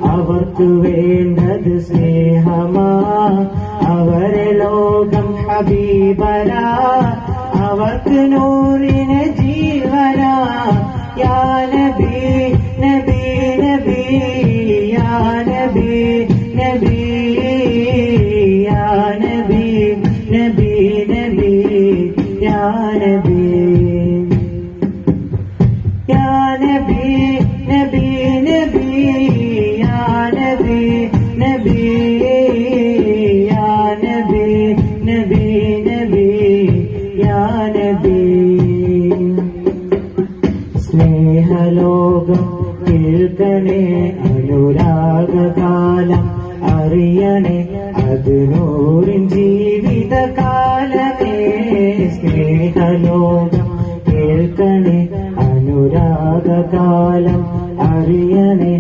അവർക്ക് വേണ്ടത് സ്നേഹമാ, അവരെ ലോകം ഹബീബരാ, അവർക്ക് നൂറിന് ജീവനാ. യാ നബി നബി നബി യാ നബി നബി യാ നബി നബി നബി യാ നബി യാ നബി നബി നബി യാ നബി നബി യാ നബി നബി നബി യാ നബി. സ്നേഹലോകം കേൾക്കണേ, അനുരാഗകാലം അറിയണേ, അത് നൂറിൻ ജീവിതകാലമേ. സ്നേഹലോകം കേൾക്കണേ, അനുരാഗകാലം അറിയണേ.